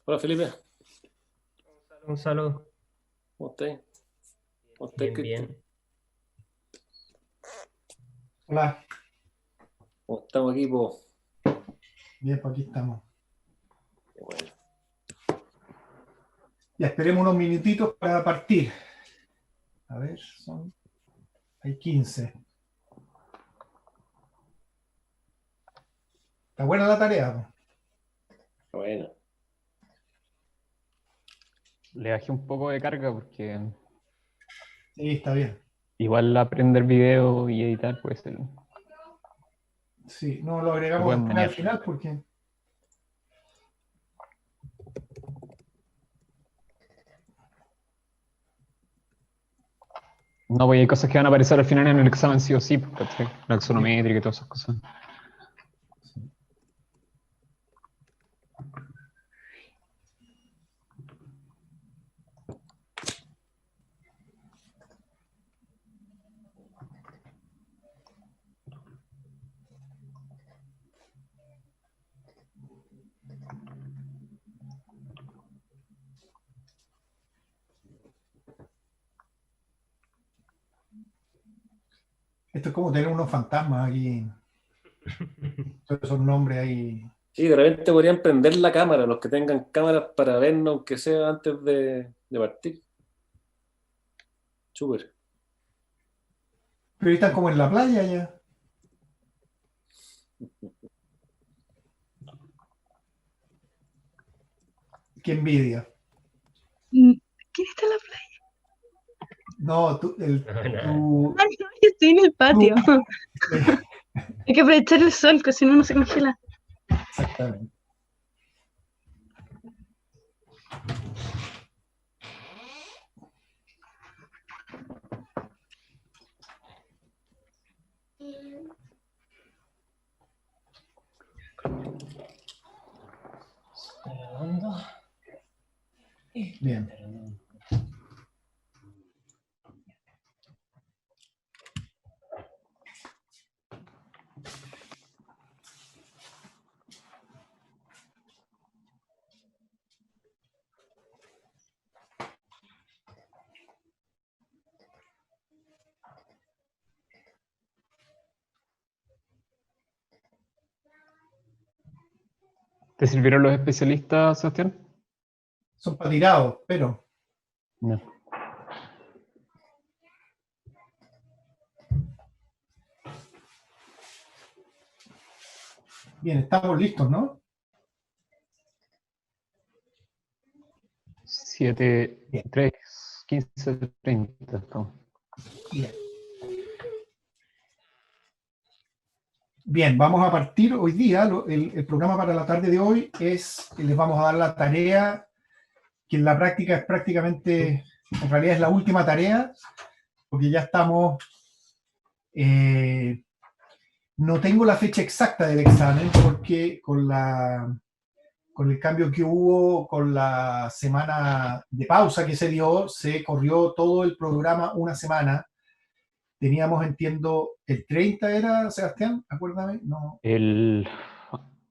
Hola Felipe, Un saludo. ¿cómo estás? ¿Cómo estás, Bien, Cristian? bien. Hola, ¿Cómo estamos aquí, po? bien, pues aquí estamos. Qué bueno. Ya esperemos unos minutitos para partir. A ver, hay 15. Está buena la tarea, po. Qué bueno. Le bajé un poco de carga porque Sí, está bien. igual aprender video y editar puede ser. Sí, no lo Se agregamos pueden después al manear. final porque No, pues hay cosas que van a aparecer al final en el examen sí o sí, pues, ¿cachai? La sí, axonométrica y todas esas cosas. sí. Esto es como tener unos fantasmas aquí. Todos esos nombres ahí. Sí, de repente podrían prender la cámara, los que tengan cámaras para vernos, aunque sea antes de partir. Súper. Pero están como en la playa ya. Qué envidia. ¿Quién está en la playa? No, No, Ah, no, yo estoy en el patio. eh, Hay que aprovechar el sol, que si no, no se congela. exactamente. ¿está grabando? Bien. ¿Te sirvieron los especialistas, Sebastián? Son para tirados, pero No. bien, estamos listos, ¿no? 7, Bien. 3, 15, 30. Estamos. Bien. Bien, vamos a partir hoy día. El programa para la tarde de hoy es, les vamos a dar la tarea, que en la práctica es prácticamente, en realidad es la última tarea, porque ya estamos, no tengo la fecha exacta del examen, porque con el cambio que hubo, con la semana de pausa que se dio, se corrió todo el programa una semana. Teníamos, entiendo, el 30 era, Sebastián, acuérdame, no.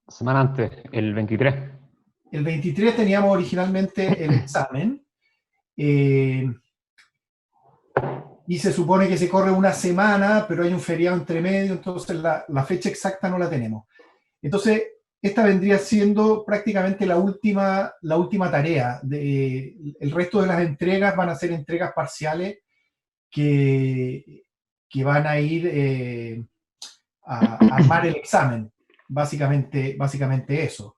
Semana antes, el 23. El 23 teníamos originalmente el examen, y se supone que se corre una semana, pero hay un feriado entre medio, entonces la fecha exacta no la tenemos. Entonces, esta vendría siendo prácticamente la última tarea. El resto de las entregas van a ser entregas parciales que van a ir a armar el examen. Básicamente eso.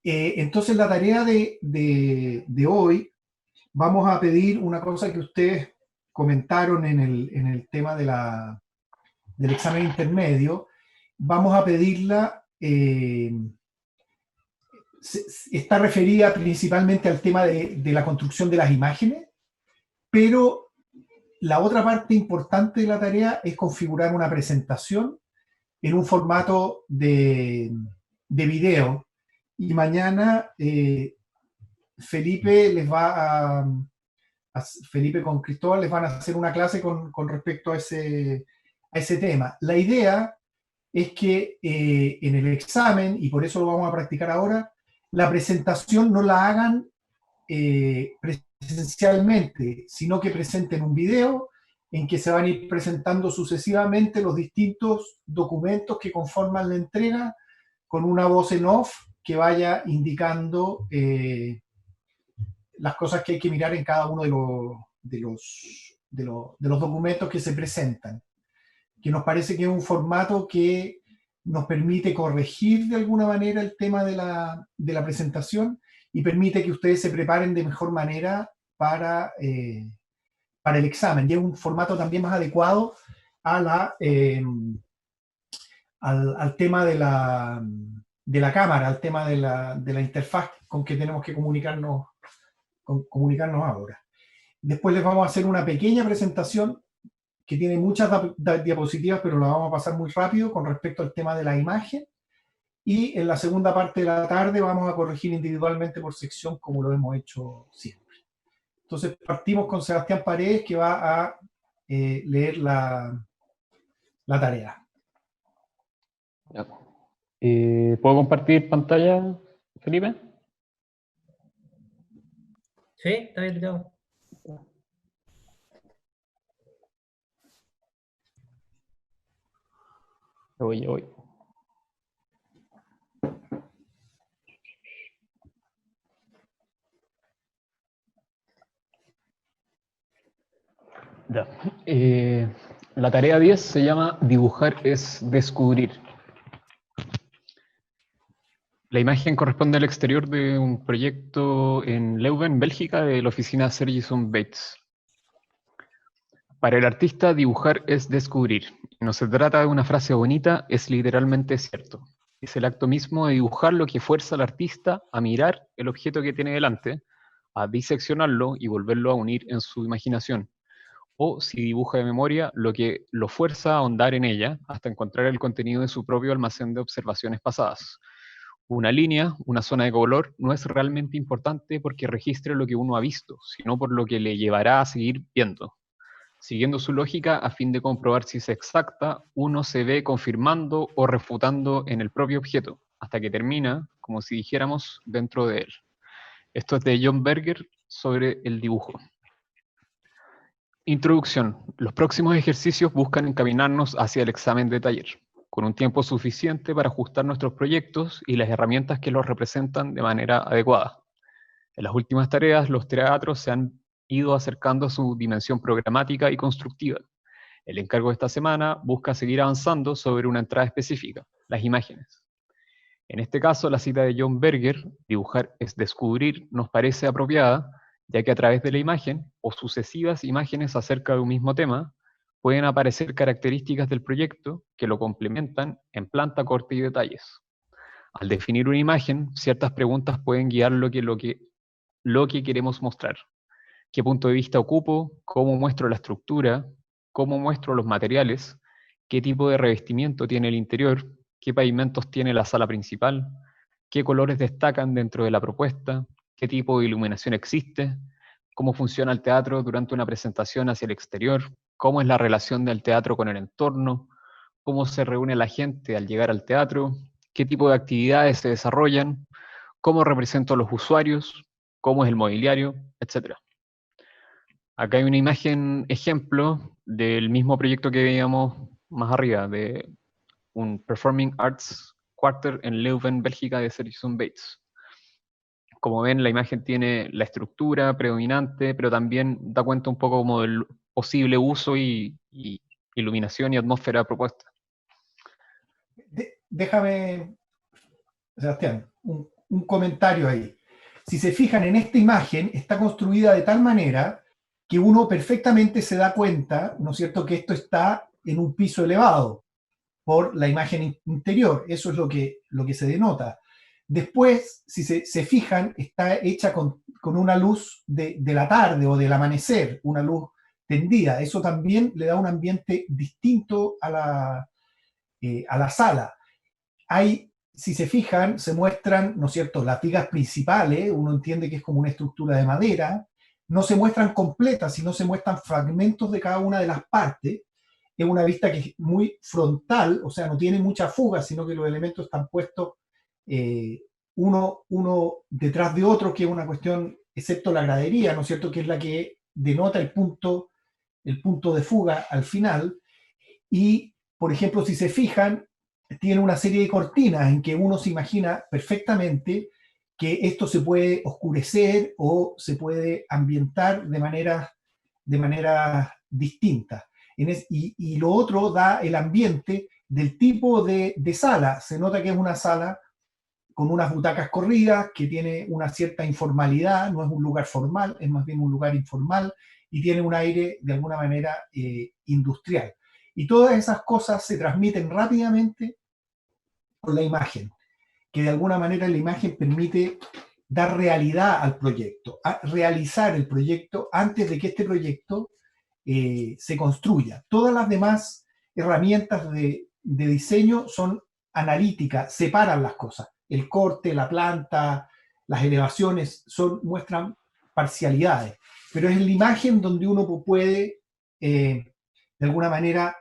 Entonces, la tarea de hoy, vamos a pedir una cosa que ustedes comentaron en el tema del examen intermedio. Vamos a pedirla, está referida principalmente al tema de la construcción de las imágenes, pero la otra parte importante de la tarea es configurar una presentación en un formato de video. Y mañana Felipe les va Felipe con Cristóbal les van a hacer una clase con respecto a ese tema. La idea es que en el examen, y por eso lo vamos a practicar ahora, la presentación no la hagan presencialmente, sino que presenten un video en que se van a ir presentando sucesivamente los distintos documentos que conforman la entrega, con una voz en off que vaya indicando las cosas que hay que mirar en cada uno de los documentos que se presentan, que nos parece que es un formato que nos permite corregir de alguna manera el tema de la presentación y permite que ustedes se preparen de mejor manera para el examen. Y es un formato también más adecuado a al tema de la cámara, al tema de la interfaz con que tenemos que comunicarnos ahora. Después les vamos a hacer una pequeña presentación que tiene muchas diapositivas, pero la vamos a pasar muy rápido con respecto al tema de la imagen. Y en la segunda parte de la tarde vamos a corregir individualmente por sección, como lo hemos hecho siempre. Entonces partimos con Sebastián Paredes, que va a leer la tarea. Ya. ¿Puedo compartir pantalla, Felipe? Sí, está habilitado. Ya voy. Ya. La tarea 10 se llama Dibujar es descubrir. La imagen corresponde al exterior de un proyecto en Leuven, Bélgica, de la oficina Sergison Bates. Para el artista, dibujar es descubrir. No se trata de una frase bonita, es literalmente cierto. Es el acto mismo de dibujar lo que fuerza al artista a mirar el objeto que tiene delante, a diseccionarlo y volverlo a unir en su imaginación. O, si dibuja de memoria, lo que lo fuerza a ahondar en ella hasta encontrar el contenido de su propio almacén de observaciones pasadas. Una línea, una zona de color, no es realmente importante porque registre lo que uno ha visto, sino por lo que le llevará a seguir viendo. Siguiendo su lógica, a fin de comprobar si es exacta, uno se ve confirmando o refutando en el propio objeto, hasta que termina, como si dijéramos, dentro de él. Esto es de John Berger sobre el dibujo. Introducción. Los próximos ejercicios buscan encaminarnos hacia el examen de taller, con un tiempo suficiente para ajustar nuestros proyectos y las herramientas que los representan de manera adecuada. En las últimas tareas, los teatros se han ido acercando a su dimensión programática y constructiva. El encargo de esta semana busca seguir avanzando sobre una entrada específica, las imágenes. En este caso, la cita de John Berger, dibujar es descubrir, nos parece apropiada, ya que a través de la imagen, o sucesivas imágenes acerca de un mismo tema, pueden aparecer características del proyecto que lo complementan en planta, corte y detalles. Al definir una imagen, ciertas preguntas pueden guiar lo que queremos mostrar. ¿Qué punto de vista ocupo? ¿Cómo muestro la estructura? ¿Cómo muestro los materiales? ¿Qué tipo de revestimiento tiene el interior? ¿Qué pavimentos tiene la sala principal? ¿Qué colores destacan dentro de la propuesta? ¿Qué tipo de iluminación existe? ¿Cómo funciona el teatro durante una presentación hacia el exterior? ¿Cómo es la relación del teatro con el entorno? ¿Cómo se reúne la gente al llegar al teatro? ¿Qué tipo de actividades se desarrollan? ¿Cómo represento a los usuarios? ¿Cómo es el mobiliario? Etcétera. Acá hay una imagen ejemplo del mismo proyecto que veíamos más arriba, de un Performing Arts Quarter en Leuven, Bélgica, de Sergison Bates. Como ven, la imagen tiene la estructura predominante, pero también da cuenta un poco como del posible uso y iluminación y atmósfera propuesta. Déjame, Sebastián, un comentario ahí. Si se fijan en esta imagen, está construida de tal manera que uno perfectamente se da cuenta, ¿no es cierto?, que esto está en un piso elevado por la imagen interior. Eso es lo que se denota. Después, si se fijan, está hecha con una luz de la tarde o del amanecer, una luz tendida. Eso también le da un ambiente distinto a la sala. Si se fijan, se muestran, ¿no es cierto?, las vigas principales, uno entiende que es como una estructura de madera, no se muestran completas, sino se muestran fragmentos de cada una de las partes. Es una vista que es muy frontal, o sea, no tiene mucha fuga, sino que los elementos están puestos uno detrás de otro, que es una cuestión, excepto la gradería, ¿no es cierto?, que es la que denota el punto de fuga al final. Y, por ejemplo, si se fijan, tiene una serie de cortinas en que uno se imagina perfectamente que esto se puede oscurecer o se puede ambientar de manera distinta. Y lo otro da el ambiente del tipo de sala. Se nota que es una sala con unas butacas corridas, que tiene una cierta informalidad, no es un lugar formal, es más bien un lugar informal, y tiene un aire de alguna manera industrial. Y todas esas cosas se transmiten rápidamente por la imagen, que de alguna manera la imagen permite dar realidad al proyecto, realizar el proyecto antes de que este proyecto se construya. Todas las demás herramientas de diseño son analíticas, separan las cosas. El corte, la planta, las elevaciones muestran parcialidades, pero es en la imagen donde uno puede, de alguna manera,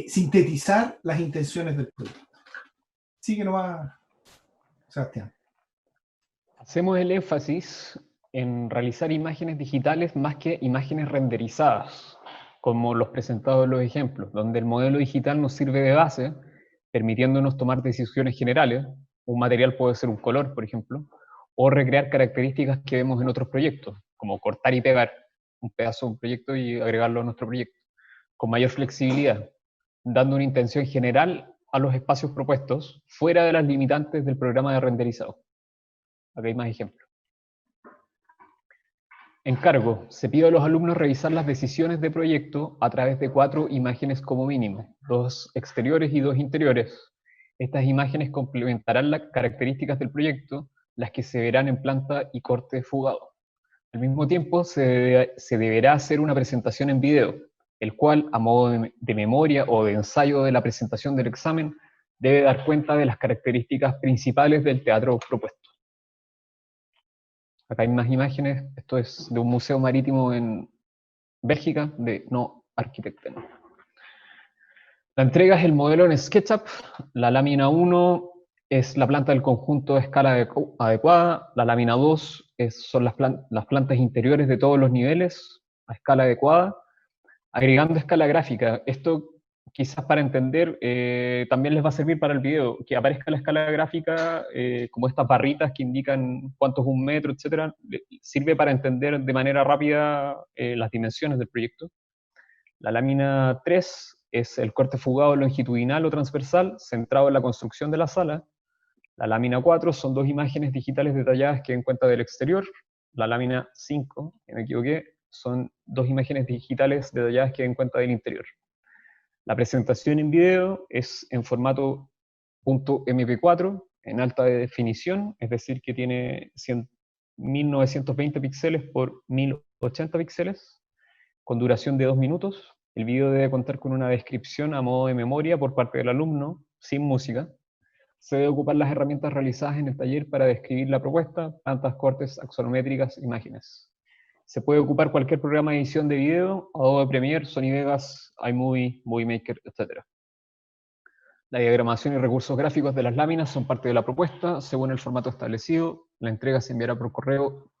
sintetizar las intenciones del proyecto. Sí que no va, Sebastián. Hacemos el énfasis en realizar imágenes digitales más que imágenes renderizadas, como los presentados en los ejemplos, donde el modelo digital nos sirve de base, permitiéndonos tomar decisiones generales. Un material puede ser un color, por ejemplo, o recrear características que vemos en otros proyectos, como cortar y pegar un pedazo de un proyecto y agregarlo a nuestro proyecto, con mayor flexibilidad, dando una intención general a los espacios propuestos, fuera de las limitantes del programa de renderizado. Acá hay más ejemplos. Encargo. Se pide a los alumnos revisar las decisiones de proyecto a través de 4 imágenes como mínimo, 2 exteriores y 2 interiores. Estas imágenes complementarán las características del proyecto, las que se verán en planta y corte fugado. Al mismo tiempo, se deberá hacer una presentación en video, el cual, a modo de memoria o de ensayo de la presentación del examen, debe dar cuenta de las características principales del teatro propuesto. Acá hay más imágenes. Esto es de un museo marítimo en Bélgica, de No Arquitecten. La entrega es el modelo en SketchUp. La lámina 1 es la planta del conjunto de escala adecuada. La lámina 2 son las plantas interiores de todos los niveles a escala adecuada. Agregando escala gráfica. Esto quizás para entender también les va a servir para el video, que aparezca la escala gráfica como estas barritas que indican cuánto es un metro, etc. Sirve para entender de manera rápida las dimensiones del proyecto. La lámina 3 es el corte fugado longitudinal o transversal centrado en la construcción de la sala. La lámina 4 son 2 imágenes digitales detalladas que den cuenta del exterior. La lámina 5, que me equivoqué, son 2 imágenes digitales detalladas que den cuenta del interior. La presentación en video es en formato .mp4, en alta definición, es decir, que tiene 1920 píxeles por 1080 píxeles, con duración de 2 minutos. El video debe contar con una descripción a modo de memoria por parte del alumno, sin música. Se debe ocupar las herramientas realizadas en el taller para describir la propuesta, plantas, cortes, axonométricas, imágenes. Se puede ocupar cualquier programa de edición de video, Adobe Premiere, Sony Vegas, iMovie, Movie Maker, etc. La diagramación y recursos gráficos de las láminas son parte de la propuesta, según el formato establecido. La entrega se enviará por correo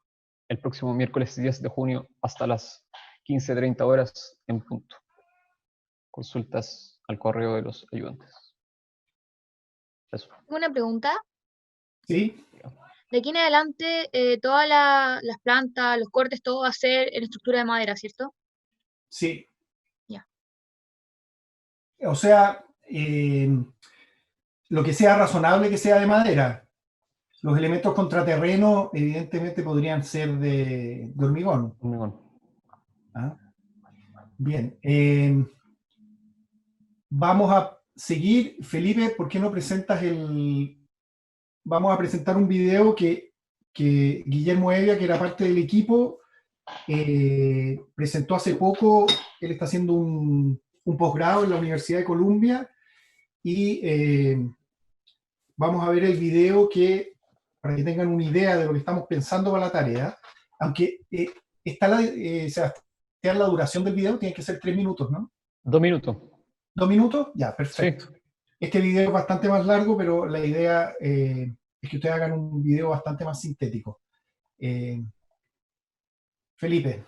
el próximo miércoles 10 de junio hasta las 15:30 horas en punto. Consultas al correo de los ayudantes. Eso. Una pregunta. ¿Sí? De aquí en adelante, todas las plantas, los cortes, todo va a ser en estructura de madera, ¿cierto? Sí. Ya. O sea, lo que sea razonable que sea de madera. Los elementos contraterreno, evidentemente, podrían ser de hormigón. Hormigón. ¿Ah? Bien. Vamos a seguir. Felipe, ¿por qué no presentas Vamos a presentar un video que Guillermo Evia, que era parte del equipo, presentó hace poco. Él está haciendo un posgrado en la Universidad de Columbia y vamos a ver el video para que tengan una idea de lo que estamos pensando para la tarea. Aunque Sebastián, la duración del video tiene que ser 3 minutos, ¿no? 2 minutos. ¿2 minutos? Ya, perfecto. Sí. Este video es bastante más largo, pero la idea es que ustedes hagan un video bastante más sintético. Felipe.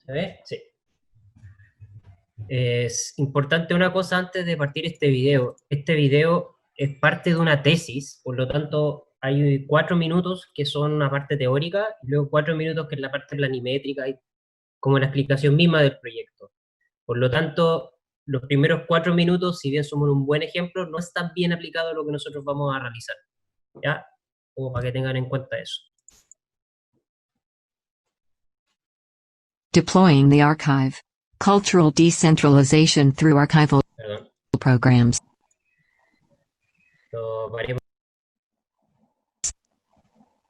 ¿Se ve? Sí. Es importante una cosa antes de partir este video. Este video es parte de una tesis, por lo tanto hay 4 minutos que son una parte teórica y luego 4 minutos que es la parte planimétrica y como la explicación misma del proyecto. Por lo tanto, los primeros 4 minutos, si bien somos un buen ejemplo, no están bien aplicados a lo que nosotros vamos a realizar. ¿Ya? Como para que tengan en cuenta eso. Deploying the archive. Cultural decentralization through archival Perdón. programs. Lo variemos.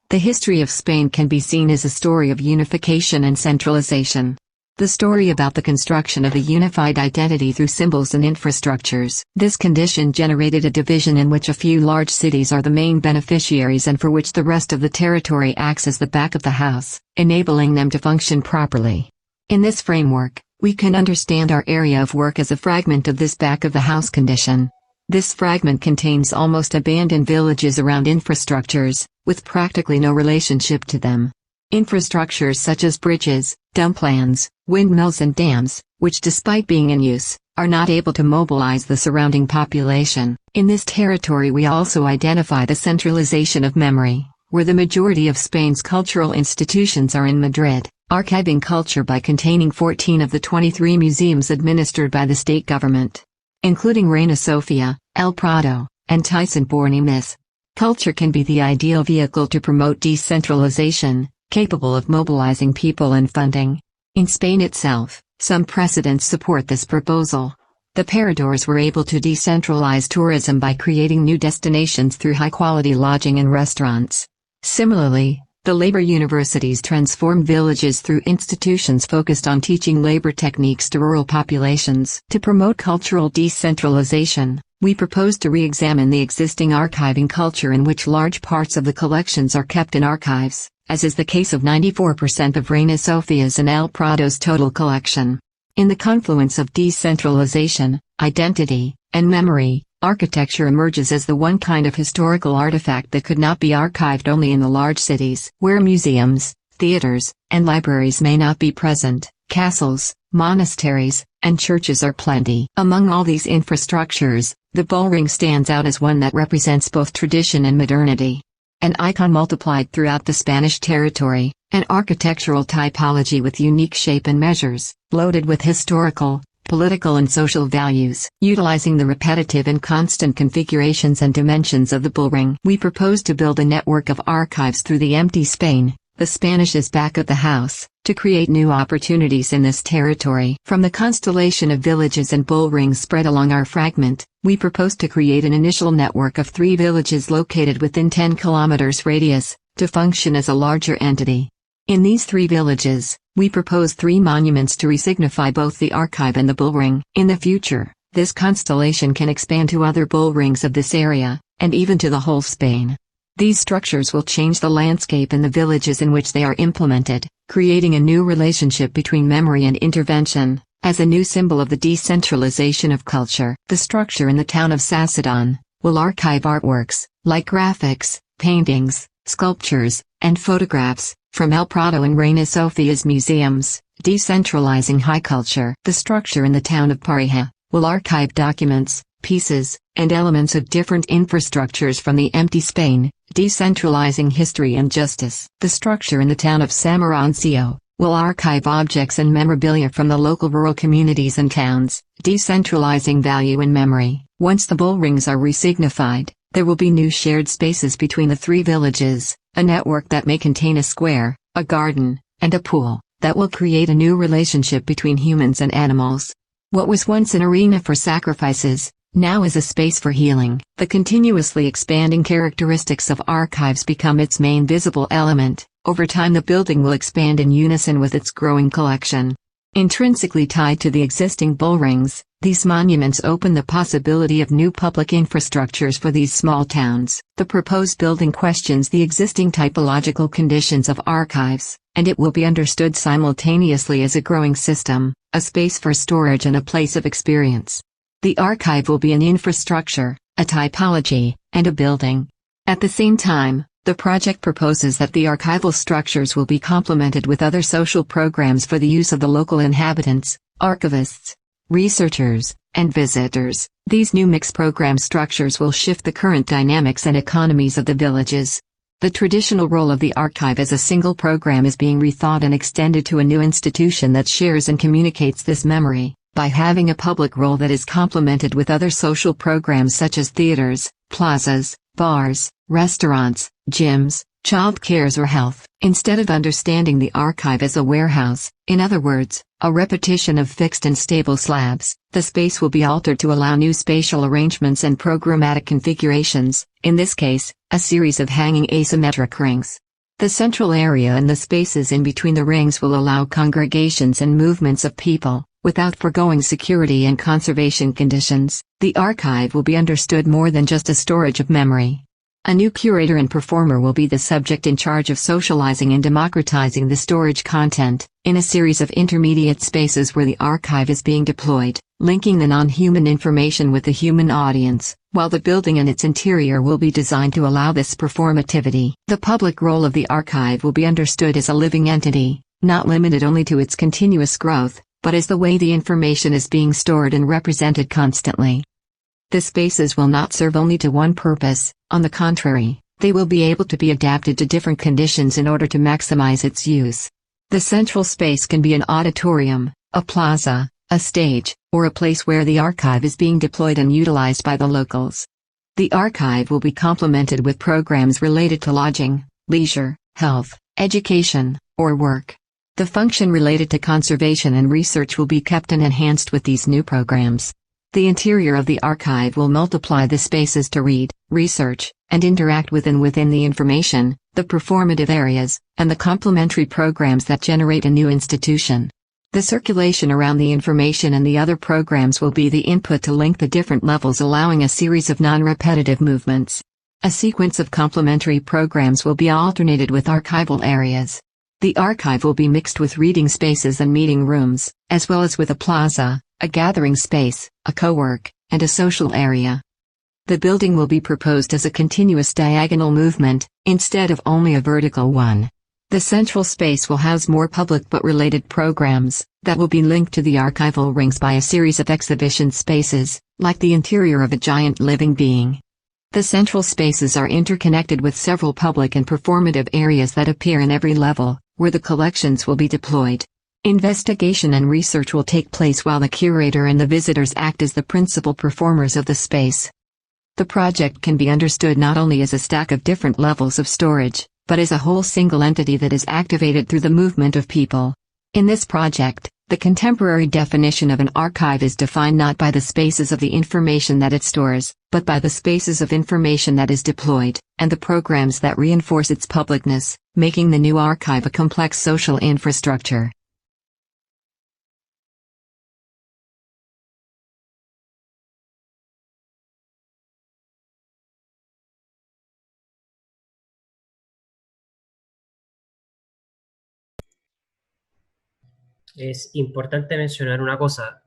The history of Spain can be seen as a story of unification and centralization. The story about the construction of a unified identity through symbols and infrastructures. This condition generated a division in which a few large cities are the main beneficiaries and for which the rest of the territory acts as the back of the house, enabling them to function properly. In this framework, we can understand our area of work as a fragment of this back of the house condition. This fragment contains almost abandoned villages around infrastructures, with practically no relationship to them. Infrastructures such as bridges, dumplands, windmills and dams, which despite being in use, are not able to mobilize the surrounding population. In this territory we also identify the centralization of memory, where the majority of Spain's cultural institutions are in Madrid, archiving culture by containing 14 of the 23 museums administered by the state government, including Reina Sofia, El Prado, and Thyssen-Bornemisza. Culture can be the ideal vehicle to promote decentralization, capable of mobilizing people and funding. In Spain itself, some precedents support this proposal. The Paradors were able to decentralize tourism by creating new destinations through high-quality lodging and restaurants. Similarly, the labor universities transformed villages through institutions focused on teaching labor techniques to rural populations. To promote cultural decentralization, we propose to re-examine the existing archiving culture in which large parts of the collections are kept in archives, as is the case of 94% of Reina Sofia's and El Prado's total collection. In the confluence of decentralization, identity, and memory, architecture emerges as the one kind of historical artifact that could not be archived only in the large cities, where museums, theaters, and libraries may not be present. Castles, monasteries, and churches are plenty. Among all these infrastructures, the bullring stands out as one that represents both tradition and modernity. An icon multiplied throughout the Spanish territory, an architectural typology with unique shape and measures, loaded with historical, political and social values. Utilizing the repetitive and constant configurations and dimensions of the bullring, we propose to build a network of archives through the empty Spain, the Spanish's back of the house, to create new opportunities in this territory. From the constellation of villages and bullrings spread along our fragment, we propose to create an initial network of 3 villages located within 10 kilometers radius, to function as a larger entity. In these 3 villages, we propose 3 monuments to re-signify both the archive and the bullring. In the future, this constellation can expand to other bullrings of this area, and even to the whole Spain. These structures will change the landscape in the villages in which they are implemented, creating a new relationship between memory and intervention, as a new symbol of the decentralization of culture. The structure in the town of Sassedon will archive artworks, like graphics, paintings, sculptures, and photographs, from El Prado and Reina Sofia's museums, decentralizing high culture. The structure in the town of Pareja will archive documents, pieces, and elements of different infrastructures from the empty Spain, decentralizing history and justice. The structure in the town of Samarancio will archive objects and memorabilia from the local rural communities and towns, decentralizing value and memory. Once the bullrings are re-signified, there will be new shared spaces between the 3 villages, a network that may contain a square, a garden, and a pool, that will create a new relationship between humans and animals. What was once an arena for sacrifices, now is a space for healing. The continuously expanding characteristics of archives become its main visible element. Over time the building will expand in unison with its growing collection. Intrinsically tied to the existing bullrings, these monuments open the possibility of new public infrastructures for these small towns. The proposed building questions the existing typological conditions of archives, and it will be understood simultaneously as a growing system, a space for storage and a place of experience. The archive will be an infrastructure, a typology, and a building. At the same time, the project proposes that the archival structures will be complemented with other social programs for the use of the local inhabitants, archivists, researchers, and visitors. These new mixed program structures will shift the current dynamics and economies of the villages. The traditional role of the archive as a single program is being rethought and extended to a new institution that shares and communicates this memory, by having a public role that is complemented with other social programs such as theaters, plazas, bars, restaurants, gyms, child cares or health. Instead of understanding the archive as a warehouse, in other words, a repetition of fixed and stable slabs, the space will be altered to allow new spatial arrangements and programmatic configurations, in this case, a series of hanging asymmetric rings. The central area and the spaces in between the rings will allow congregations and movements of people, without foregoing security and conservation conditions. The archive will be understood more than just a storage of memory. A new curator and performer will be the subject in charge of socializing and democratizing the storage content, in a series of intermediate spaces where the archive is being deployed, linking the non-human information with the human audience, while the building and its interior will be designed to allow this performativity. The public role of the archive will be understood as a living entity, not limited only to its continuous growth, but as the way the information is being stored and represented constantly. The spaces will not serve only to one purpose, on the contrary, they will be able to be adapted to different conditions in order to maximize its use. The central space can be an auditorium, a plaza, a stage, or a place where the archive is being deployed and utilized by the locals. The archive will be complemented with programs related to lodging, leisure, health, education, or work. The function related to conservation and research will be kept and enhanced with these new programs. The interior of the archive will multiply the spaces to read, research, and interact with and within the information, the performative areas, and the complementary programs that generate a new institution. The circulation around the information and the other programs will be the input to link the different levels, allowing a series of non-repetitive movements. A sequence of complementary programs will be alternated with archival areas. The archive will be mixed with reading spaces and meeting rooms, as well as with a plaza, a gathering space, a co-work, and a social area. The building will be proposed as a continuous diagonal movement, instead of only a vertical one. The central space will house more public but related programs, that will be linked to the archival rings by a series of exhibition spaces, like the interior of a giant living being. The central spaces are interconnected with several public and performative areas that appear in every level, where the collections will be deployed. Investigation and research will take place while the curator and the visitors act as the principal performers of the space. The project can be understood not only as a stack of different levels of storage, but as a whole single entity that is activated through the movement of people. In this project, the contemporary definition of an archive is defined not by the spaces of the information that it stores, but by the spaces of information that is deployed, and the programs that reinforce its publicness, making the new archive a complex social infrastructure. Es importante mencionar una cosa.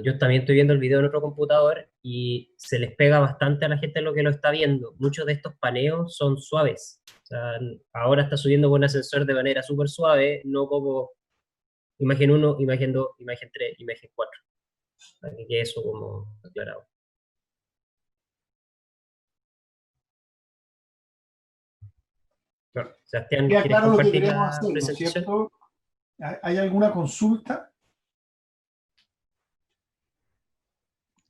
Yo también estoy viendo el video en otro computador y se les pega bastante a la gente lo que lo está viendo. Muchos de estos paneos son suaves. O sea, ahora está subiendo con un ascensor de manera súper suave, no como imagen 1, imagen 2, imagen 3, imagen 4. Para que quede eso como aclarado. Bueno, Sebastián, Queda ¿quieres claro lo que compartir queremos la hacer, ¿no es presentación? cierto? ¿Hay alguna consulta?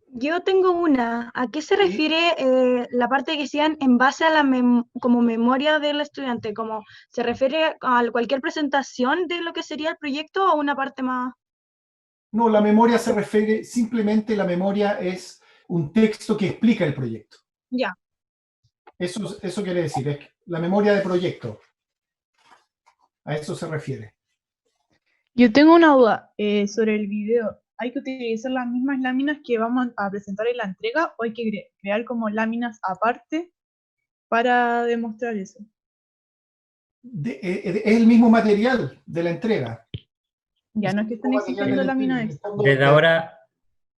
Yo tengo una. ¿A qué se Sí. refiere la parte que decían en base a la como memoria del estudiante? ¿Como se refiere a cualquier presentación de lo que sería el proyecto o una parte más? No, la memoria se refiere, simplemente la memoria es un texto que explica el proyecto. Ya. Eso quiere decir, es la memoria de proyecto. A eso se refiere. Yo tengo una duda sobre el video. ¿Hay que utilizar las mismas láminas que vamos a presentar en la entrega o hay que crear como láminas aparte para demostrar eso? Es el mismo material de la entrega. Ya no es que estén existiendo láminas extra.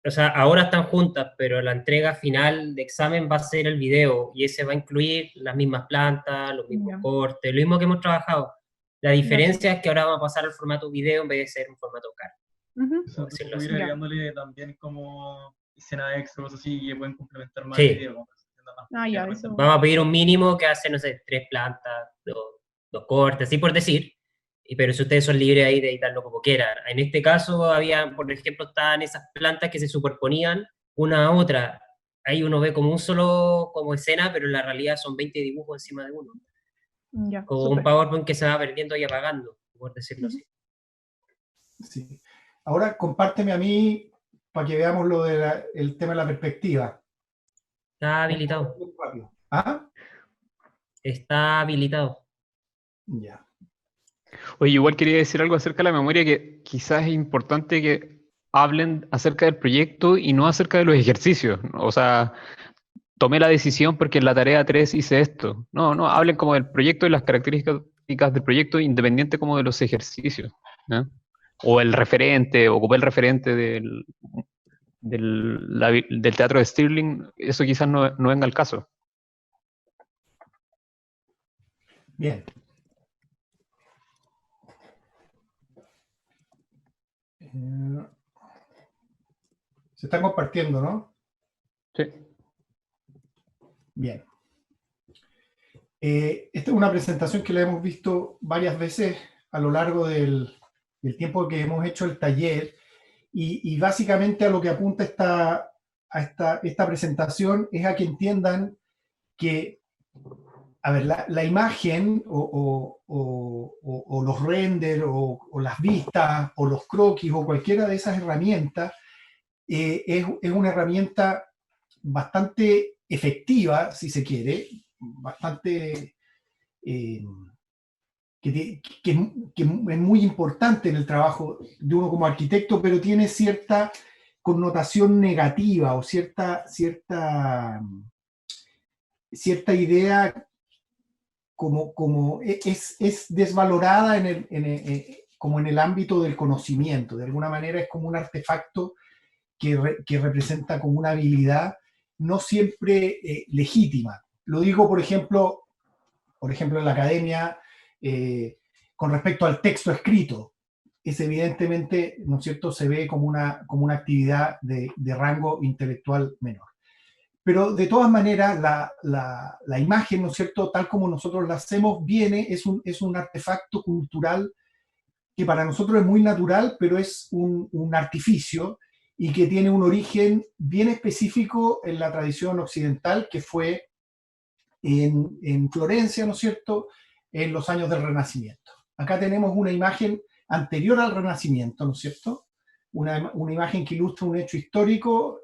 O sea, ahora están juntas, pero la entrega final de examen va a ser el video y ese va a incluir las mismas plantas, los mismos Ya. cortes, lo mismo que hemos trabajado. La Ya, diferencia es que ahora vamos a pasar al formato video en vez de ser un formato CAR. Ujú. O sea, Por tú decirlo puedes así. ir Ya. agregándole también como escena extra, cosas así, que pueden complementar más Sí. el video. Como para que se entienda más, Ah, ya, porque eso. Vamos a pedir un mínimo que hace, no sé, 3 plantas, dos cortes, así por decir. Pero si ustedes son libres ahí de editarlo como quieran. En este caso, había, por ejemplo, estaban esas plantas que se superponían una a otra. Ahí uno ve como un solo como escena, pero en la realidad son 20 dibujos encima de uno. Ya, Como un súper. PowerPoint que se va perdiendo y apagando, por decirlo así. Sí. Ahora compárteme a mí para que veamos lo del tema de la perspectiva. Está habilitado. Muy rápido. ¿Ah? Está habilitado. Ya. Oye, igual quería decir algo acerca de la memoria, que quizás es importante que hablen acerca del proyecto y no acerca de los ejercicios. O sea, tomé la decisión porque en la tarea 3 hice esto. No, no, hablen como del proyecto y las características del proyecto, independiente como de los ejercicios, ¿no? O el referente, ocupé el referente del teatro de Stirling, eso quizás no venga al caso. Bien. Se está compartiendo, ¿no? Sí. Bien. Esta es una presentación que la hemos visto varias veces a lo largo del tiempo que hemos hecho el taller y básicamente a lo que apunta esta presentación es a que entiendan que, a ver, la imagen o los renders o las vistas o los croquis o cualquiera de esas herramientas es una herramienta bastante efectiva, si se quiere, bastante que es muy importante en el trabajo de uno como arquitecto, pero tiene cierta connotación negativa o cierta idea como es desvalorada como en el ámbito del conocimiento. De alguna manera es como un artefacto que representa como una habilidad no siempre legítima. Lo digo, por ejemplo, en la academia, con respecto al texto escrito. Es evidentemente, ¿no es cierto?, se ve como una actividad de rango intelectual menor. Pero de todas maneras, la imagen, ¿no es cierto?, tal como nosotros la hacemos, es un artefacto cultural que para nosotros es muy natural, pero es un artificio y que tiene un origen bien específico en la tradición occidental, que fue en Florencia, ¿no es cierto?, en los años del Renacimiento. Acá tenemos una imagen anterior al Renacimiento, ¿no es cierto? Una imagen que ilustra un hecho histórico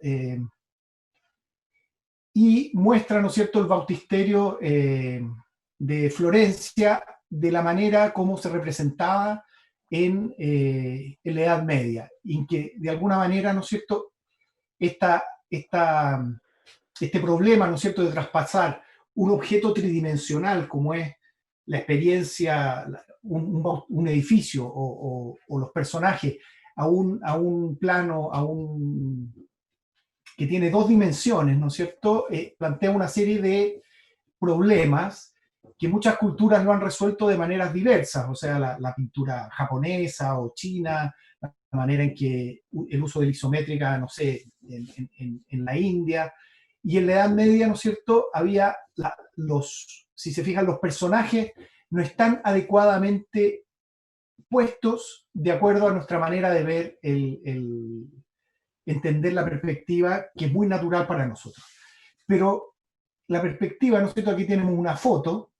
y muestra, ¿no es cierto?, el bautisterio de Florencia de la manera como se representaba en la Edad Media, en que de alguna manera, ¿no es cierto?, este problema, ¿no es cierto?, de traspasar un objeto tridimensional como es la experiencia, un edificio o los personajes a un plano, que tiene dos dimensiones, ¿no es cierto?, plantea una serie de problemas que muchas culturas lo han resuelto de maneras diversas, o sea, la pintura japonesa o china, la manera en que el uso de la isométrica, no sé, en la India, y en la Edad Media, ¿no es cierto?, había si se fijan, los personajes no están adecuadamente puestos de acuerdo a nuestra manera de ver entender la perspectiva, que es muy natural para nosotros. Pero la perspectiva, ¿no es cierto?, aquí tenemos una foto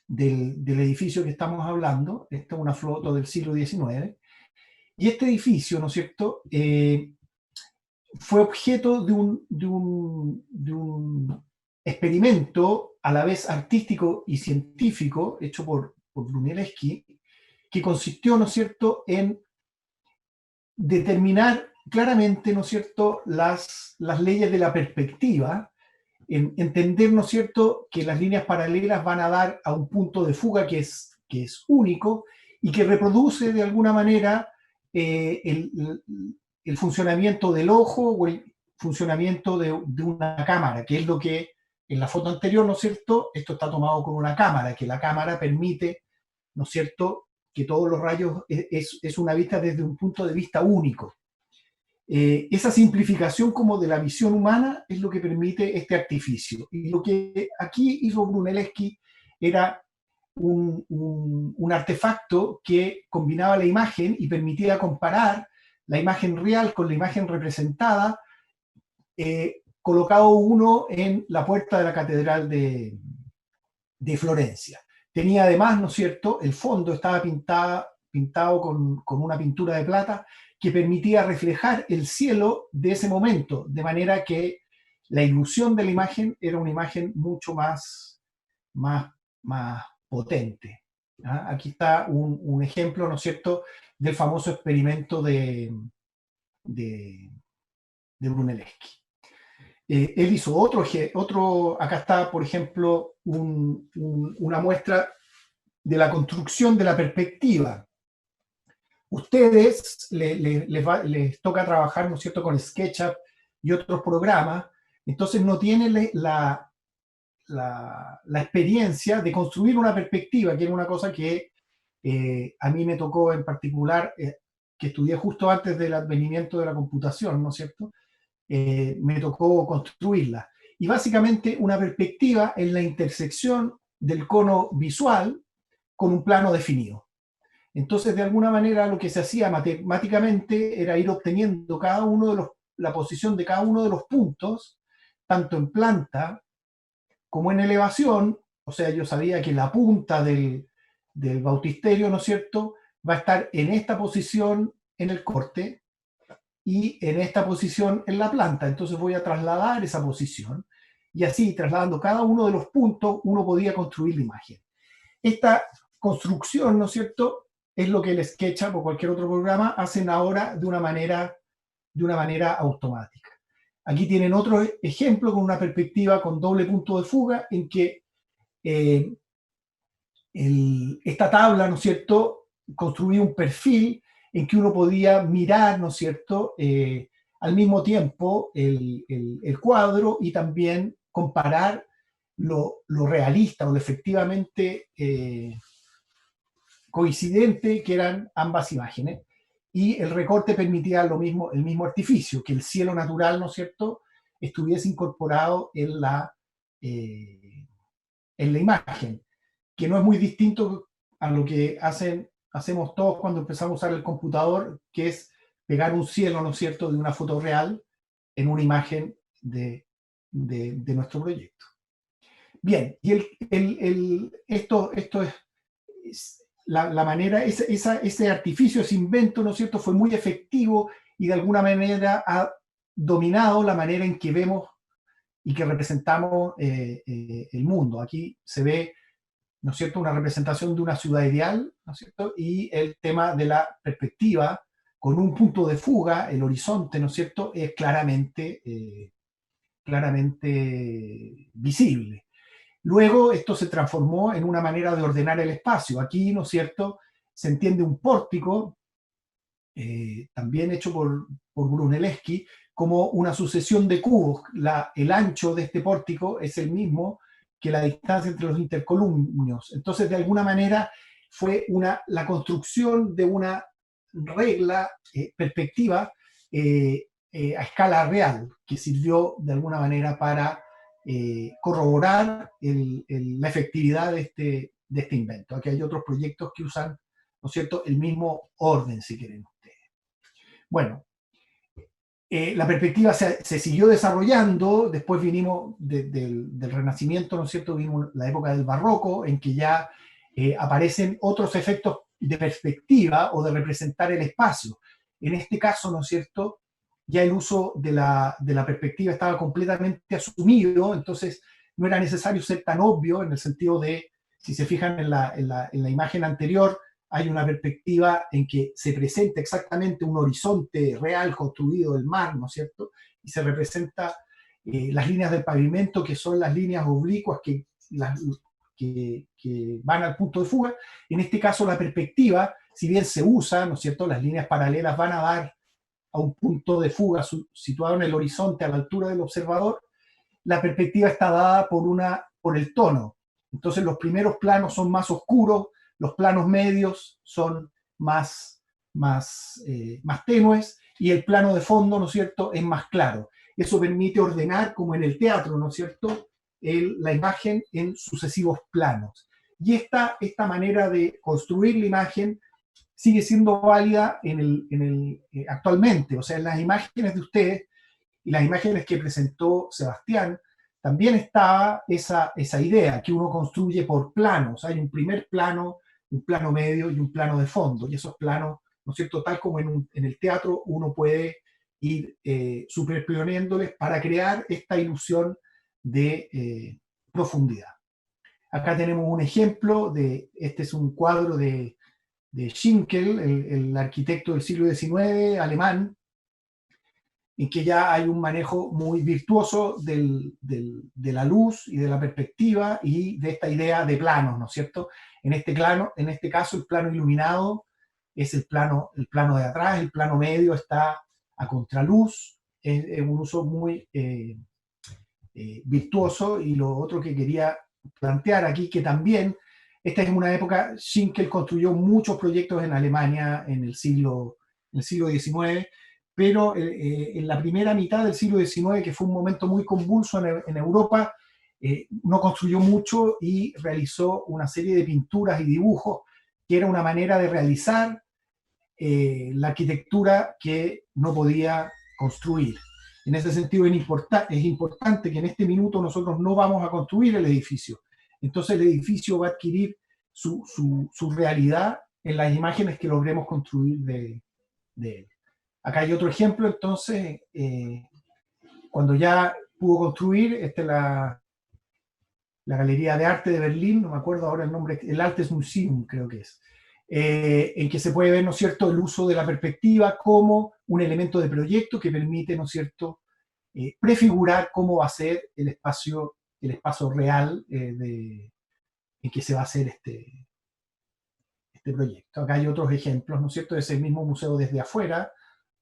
del edificio que estamos hablando, esta es una foto del siglo XIX, y este edificio, ¿no es cierto?, fue objeto de un experimento a la vez artístico y científico hecho por Brunelleschi, que consistió, ¿no es cierto?, en determinar claramente, ¿no es cierto?, las leyes de la perspectiva, en entender, ¿no es cierto?, que las líneas paralelas van a dar a un punto de fuga que es único y que reproduce de alguna manera el funcionamiento del ojo o el funcionamiento de una cámara, que es lo que en la foto anterior, ¿no es cierto? Esto está tomado con una cámara, que la cámara permite, ¿no es cierto?, que todos los rayos es una vista desde un punto de vista único. Esa simplificación como de la visión humana es lo que permite este artificio. Y lo que aquí hizo Brunelleschi era un artefacto que combinaba la imagen y permitía comparar la imagen real con la imagen representada, colocado uno en la puerta de la Catedral de Florencia. Tenía además, ¿no es cierto?, el fondo estaba pintado con una pintura de plata que permitía reflejar el cielo de ese momento, de manera que la ilusión de la imagen era una imagen mucho más potente. ¿Ah? Aquí está un ejemplo, ¿no es cierto?, del famoso experimento de Brunelleschi. Él hizo otro, acá está, por ejemplo, una muestra de la construcción de la perspectiva. Ustedes les toca trabajar, ¿no es cierto?, con SketchUp y otros programas, entonces no tienen la experiencia de construir una perspectiva, que era una cosa que a mí me tocó en particular, que estudié justo antes del advenimiento de la computación, ¿no es cierto?, me tocó construirla. Y básicamente una perspectiva en la intersección del cono visual con un plano definido. Entonces, de alguna manera, lo que se hacía matemáticamente era ir obteniendo la posición de cada uno de los puntos, tanto en planta como en elevación. O sea, yo sabía que la punta del bautisterio, ¿no es cierto?, va a estar en esta posición en el corte, y en esta posición en la planta. Entonces voy a trasladar esa posición, y así, trasladando cada uno de los puntos, uno podía construir la imagen. Esta construcción, ¿no es cierto?, es lo que el SketchUp o cualquier otro programa hacen ahora de una manera automática. Aquí tienen otro ejemplo con una perspectiva con doble punto de fuga, en que esta tabla, ¿no es cierto?, construía un perfil en que uno podía mirar, ¿no es cierto?, al mismo tiempo el cuadro y también comparar lo realista o lo efectivamente coincidente que eran ambas imágenes. Y el recorte permitía el mismo artificio, que el cielo natural, ¿no es cierto?, estuviese incorporado en la imagen, que no es muy distinto a lo que hacemos todos cuando empezamos a usar el computador, que es pegar un cielo, ¿no es cierto?, de una foto real en una imagen de nuestro proyecto. Bien, y esto es la manera, ese artificio, ese invento, ¿no es cierto?, fue muy efectivo y de alguna manera ha dominado la manera en que vemos y que representamos el mundo. Aquí se ve, ¿no es cierto?, una representación de una ciudad ideal, ¿no es cierto?, y el tema de la perspectiva con un punto de fuga, el horizonte, ¿no es cierto?, es claramente visible. Luego esto se transformó en una manera de ordenar el espacio. Aquí, ¿no es cierto?, se entiende un pórtico, también hecho por Brunelleschi, como una sucesión de cubos. El ancho de este pórtico es el mismo que la distancia entre los intercolumnios. Entonces, de alguna manera, fue la construcción de una regla, perspectiva, a escala real, que sirvió de alguna manera para corroborar la efectividad de este invento. Aquí hay otros proyectos que usan, ¿no es cierto?, el mismo orden, si quieren ustedes. Bueno, la perspectiva se siguió desarrollando, después vinimos del Renacimiento, ¿no es cierto?, vino la época del Barroco, en que ya aparecen otros efectos de perspectiva o de representar el espacio. En este caso, ¿no es cierto?, ya el uso de la perspectiva estaba completamente asumido, entonces no era necesario ser tan obvio, en el sentido de, si se fijan en la imagen anterior, hay una perspectiva en que se presenta exactamente un horizonte real construido del mar, ¿no es cierto?, y se representa las líneas del pavimento, que son las líneas oblicuas que van al punto de fuga. En este caso, la perspectiva, si bien se usa, ¿no es cierto?, las líneas paralelas van a dar a un punto de fuga situado en el horizonte a la altura del observador, la perspectiva está dada por el tono. Entonces los primeros planos son más oscuros, los planos medios son más tenues, y el plano de fondo, ¿no es cierto?, es más claro. Eso permite ordenar, como en el teatro, ¿no es cierto?, la imagen en sucesivos planos. Y esta manera de construir la imagen sigue siendo válida actualmente. O sea, en las imágenes de ustedes y las imágenes que presentó Sebastián, también estaba esa idea que uno construye por planos. Hay un primer plano, un plano medio y un plano de fondo. Y esos planos, ¿no es cierto?, tal como en el teatro, uno puede ir superponiéndoles para crear esta ilusión de profundidad. Acá tenemos un ejemplo este es un cuadro de Schinkel, el arquitecto del siglo XIX alemán, en que ya hay un manejo muy virtuoso de la luz y de la perspectiva y de esta idea de planos, ¿no es cierto? En este caso, el plano iluminado es el plano de atrás, el plano medio está a contraluz, es un uso muy virtuoso. Y lo otro que quería plantear aquí, que también, esta es una época, Schinkel construyó muchos proyectos en Alemania en el siglo XIX, pero en la primera mitad del siglo XIX, que fue un momento muy convulso en Europa, no construyó mucho y realizó una serie de pinturas y dibujos que era una manera de realizar la arquitectura que no podía construir. En ese sentido es importante que en este minuto nosotros no vamos a construir el edificio. Entonces el edificio va a adquirir su realidad en las imágenes que logremos construir de él. Acá hay otro ejemplo, entonces, cuando ya pudo construir, esta es la Galería de Arte de Berlín, no me acuerdo ahora el nombre, el Altes Museum creo que es, en que se puede ver, ¿no es cierto?, el uso de la perspectiva como un elemento de proyecto que permite, ¿no es cierto?, prefigurar cómo va a ser el espacio real en que se va a hacer este proyecto. Acá hay otros ejemplos, ¿no es cierto?, de ese mismo museo desde afuera,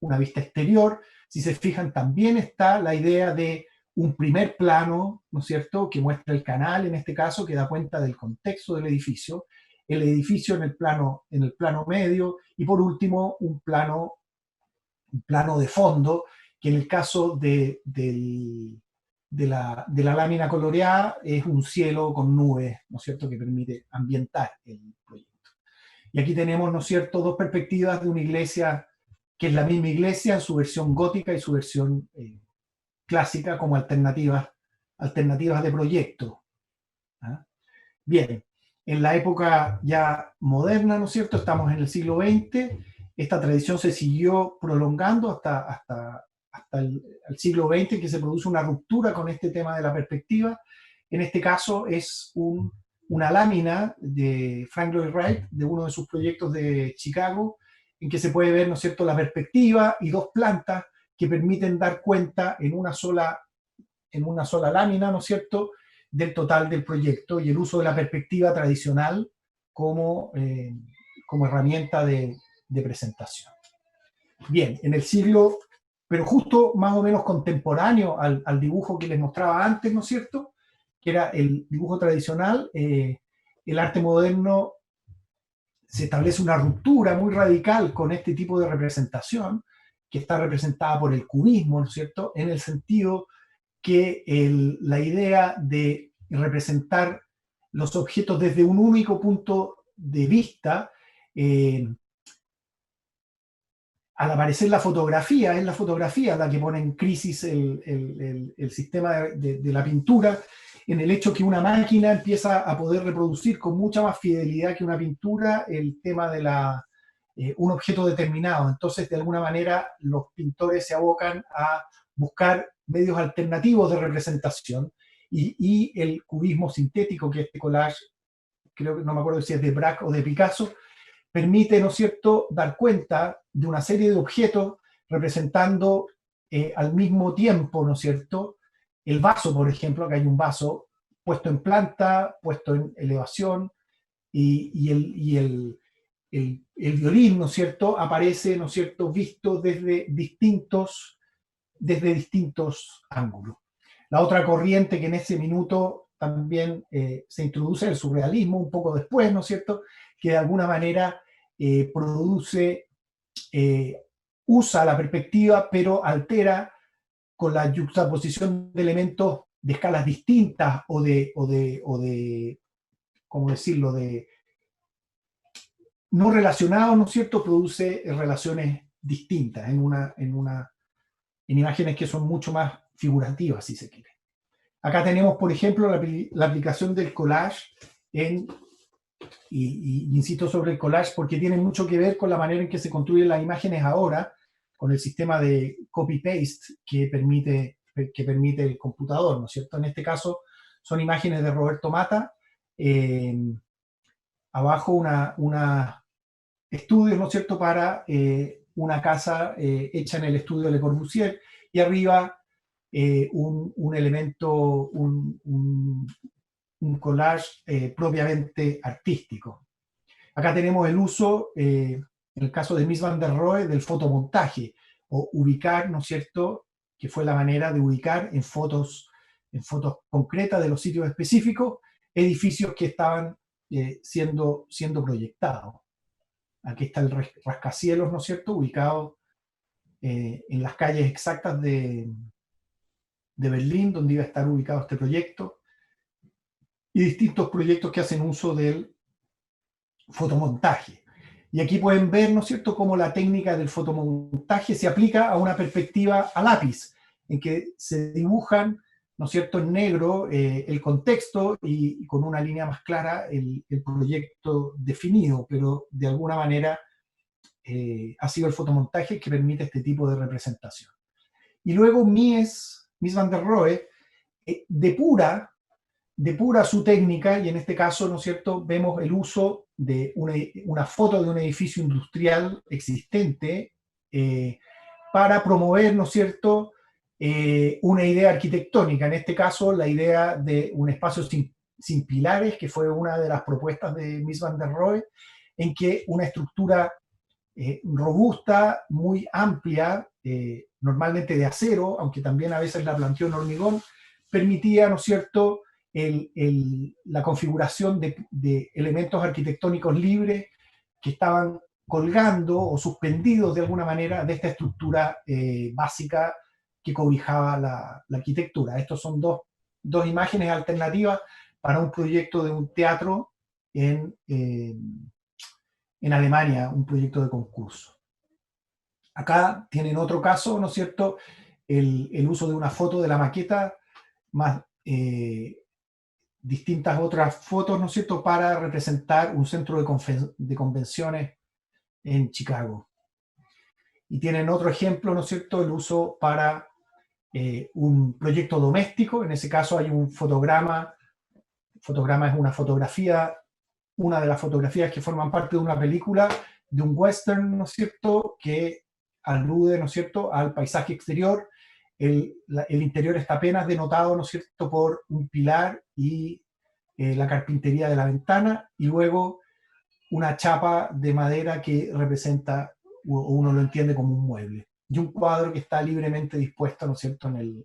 una vista exterior. Si se fijan, también está la idea de un primer plano, ¿no es cierto?, que muestra el canal, en este caso, que da cuenta del contexto del edificio, el edificio en el plano medio, y por último un plano de fondo, que en el caso de la lámina coloreada es un cielo con nubes, ¿no es cierto?, que permite ambientar el proyecto. Y aquí tenemos, ¿no es cierto?, dos perspectivas de una iglesia que es la misma iglesia en su versión gótica y su versión clásica como alternativas de proyecto. ¿Ah? Bien, en la época ya moderna, ¿no es cierto?, estamos en el siglo XX, esta tradición se siguió prolongando hasta el siglo XX, que se produce una ruptura con este tema de la perspectiva. En este caso es una lámina de Frank Lloyd Wright, de uno de sus proyectos de Chicago, en que se puede ver, ¿no es cierto?, la perspectiva y dos plantas que permiten dar cuenta en una sola lámina, ¿no es cierto?, del total del proyecto, y el uso de la perspectiva tradicional como herramienta de presentación. Bien, en el siglo, pero justo más o menos contemporáneo al dibujo que les mostraba antes, ¿no es cierto?, que era el dibujo tradicional, el arte moderno se establece una ruptura muy radical con este tipo de representación, que está representada por el cubismo, ¿no es cierto?, en el sentido que la idea de representar los objetos desde un único punto de vista, al aparecer la fotografía, es la fotografía la que pone en crisis el sistema de la pintura, en el hecho que una máquina empieza a poder reproducir con mucha más fidelidad que una pintura el tema de un objeto determinado. Entonces, de alguna manera, los pintores se abocan a buscar medios alternativos de representación, y el cubismo sintético, que este collage, creo que no me acuerdo si es de Braque o de Picasso, permite, ¿no es cierto?, dar cuenta de una serie de objetos representando al mismo tiempo, ¿no es cierto?, el vaso, por ejemplo. Acá hay un vaso puesto en planta, puesto en elevación, y el violín, ¿no es cierto?, aparece, ¿no es cierto?, visto desde distintos ángulos. La otra corriente que en ese minuto también se introduce el surrealismo, un poco después, ¿no es cierto?, que de alguna manera usa la perspectiva, pero altera con la yuxtaposición de elementos de escalas distintas o de ¿cómo decirlo?, de no relacionados, ¿no es cierto?, produce relaciones distintas en imágenes que son mucho más figurativas, si se quiere. Acá tenemos, por ejemplo, la aplicación del collage y insisto sobre el collage porque tiene mucho que ver con la manera en que se construyen las imágenes ahora, con el sistema de copy-paste que permite el computador, ¿no es cierto? En este caso son imágenes de Roberto Mata, abajo una estudios, ¿no es cierto?, para una casa hecha en el estudio Le Corbusier, y arriba un elemento, un collage propiamente artístico. Acá tenemos el uso, en el caso de Mies van der Rohe, del fotomontaje, o ubicar, ¿no es cierto?, que fue la manera de ubicar en fotos concretas de los sitios específicos, edificios que estaban siendo proyectados. Aquí está el rascacielos, ¿no es cierto?, ubicado en las calles exactas de Berlín, donde iba a estar ubicado este proyecto, y distintos proyectos que hacen uso del fotomontaje. Y aquí pueden ver, ¿no es cierto?, cómo la técnica del fotomontaje se aplica a una perspectiva a lápiz, en que se dibujan, ¿no es cierto?, en negro el contexto y con una línea más clara el proyecto definido, pero de alguna manera ha sido el fotomontaje que permite este tipo de representación. Y luego Mies van der Rohe depura su técnica, y en este caso, ¿no es cierto?, vemos el uso de una foto de un edificio industrial existente para promover, ¿no es cierto?, una idea arquitectónica, en este caso la idea de un espacio sin pilares, que fue una de las propuestas de Mies van der Rohe, en que una estructura robusta, muy amplia, normalmente de acero, aunque también a veces la planteó en hormigón, permitía, ¿no es cierto?, la configuración de elementos arquitectónicos libres que estaban colgando o suspendidos de alguna manera de esta estructura básica que cobijaba la arquitectura. Estos son dos imágenes alternativas para un proyecto de un teatro en Alemania, un proyecto de concurso. Acá tienen otro caso, ¿no es cierto?, el uso de una foto de la maqueta, más distintas otras fotos, ¿no es cierto?, para representar un centro de convenciones en Chicago. Y tienen otro ejemplo, ¿no es cierto?, el uso para un proyecto doméstico. En ese caso hay un fotograma. Fotograma es una fotografía, una de las fotografías que forman parte de una película, de un western, ¿no es cierto?, que alude, ¿no es cierto?, al paisaje exterior. El interior está apenas denotado, ¿no es cierto?, por un pilar y la carpintería de la ventana, y luego una chapa de madera que representa, o uno lo entiende como un mueble, y un cuadro que está libremente dispuesto, ¿no es cierto?, en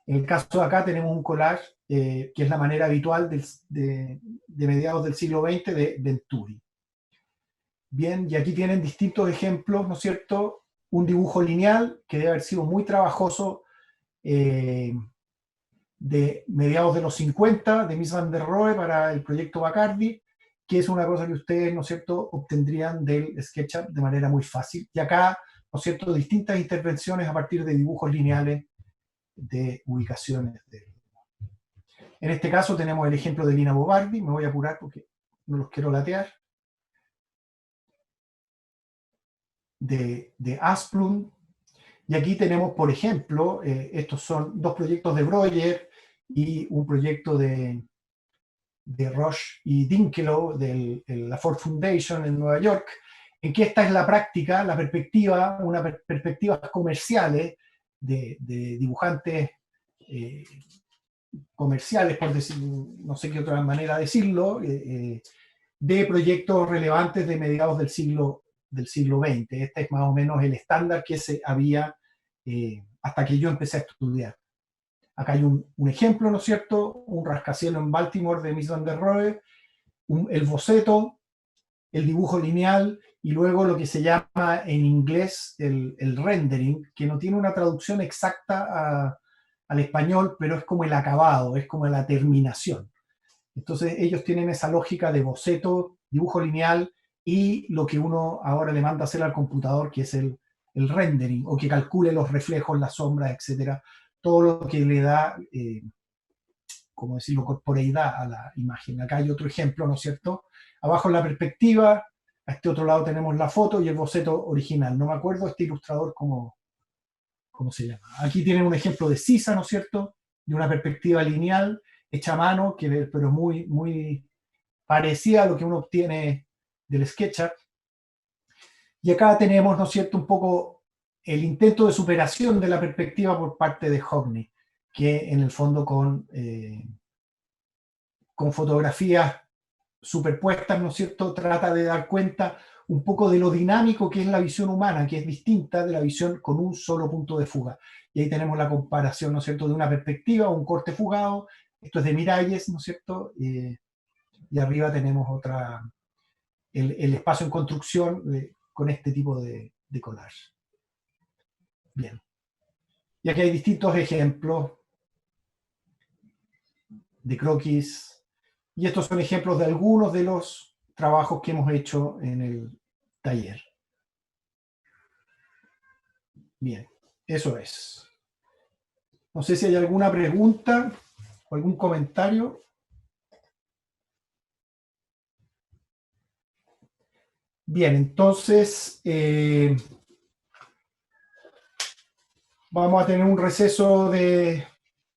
el caso de acá tenemos un collage, que es la manera habitual de mediados del siglo XX de Venturi. Bien, y aquí tienen distintos ejemplos, ¿no es cierto?, un dibujo lineal que debe haber sido muy trabajoso de mediados de los 50 de Mies van der Rohe para el proyecto Bacardi, que es una cosa que ustedes, ¿no es cierto?, obtendrían del SketchUp de manera muy fácil. Y acá, ¿no es cierto?, distintas intervenciones a partir de dibujos lineales de ubicaciones. En este caso tenemos el ejemplo de Lina Bo Bardi, me voy a apurar porque no los quiero latear, de Asplund. Y aquí tenemos, por ejemplo, estos son dos proyectos de Breuer y un proyecto de Roche y Dinkeloo de la Ford Foundation en Nueva York, en que esta es la práctica, la perspectiva, una perspectivas comerciales de dibujantes comerciales, por decir, no sé qué otra manera decirlo, de proyectos relevantes de mediados del siglo XX. Este es más o menos el estándar que se había hasta que yo empecé a estudiar. Acá hay un ejemplo, ¿no es cierto? Un rascacielos en Baltimore de Mies van der Rohe, el boceto, el dibujo lineal y luego lo que se llama en inglés el rendering, que no tiene una traducción exacta al español, pero es como el acabado, es como la terminación. Entonces ellos tienen esa lógica de boceto, dibujo lineal y lo que uno ahora le manda a hacer al computador, que es el rendering, o que calcule los reflejos, las sombras, etcétera, todo lo que le da, como decirlo, corporeidad a la imagen. Acá hay otro ejemplo, ¿no es cierto? Abajo en la perspectiva, a este otro lado tenemos la foto y el boceto original. No me acuerdo este ilustrador cómo se llama. Aquí tienen un ejemplo de sisa, ¿no es cierto? De una perspectiva lineal, hecha a mano, pero muy, muy parecida a lo que uno obtiene del SketchUp. Y acá tenemos, ¿no es cierto?, un poco el intento de superación de la perspectiva por parte de Hockney, que en el fondo con fotografías superpuestas, ¿no es cierto?, trata de dar cuenta un poco de lo dinámico que es la visión humana, que es distinta de la visión con un solo punto de fuga. Y ahí tenemos la comparación, ¿no es cierto?, de una perspectiva, un corte fugado. Esto es de Miralles, ¿no es cierto? Y arriba tenemos el espacio en construcción con este tipo de collage. Bien. Y aquí hay distintos ejemplos de croquis. Y estos son ejemplos de algunos de los trabajos que hemos hecho en el taller. Bien, eso es. No sé si hay alguna pregunta o algún comentario. Bien, entonces vamos a tener un receso de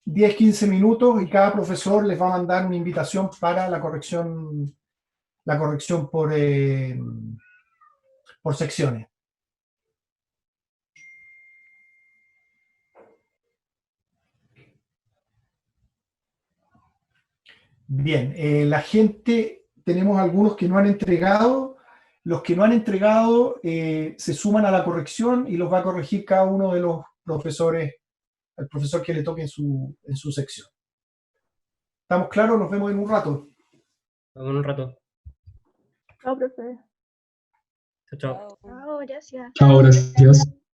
10-15 minutos y cada profesor les va a mandar una invitación para la corrección por secciones. Bien, la gente, tenemos algunos que no han entregado. Los que no han entregado se suman a la corrección y los va a corregir cada uno de los profesores, el profesor que le toque en su sección. ¿Estamos claros? Nos vemos en un rato. Nos vemos en un rato. Chao, profe. Chao, chao. Chao, gracias. Chao, gracias.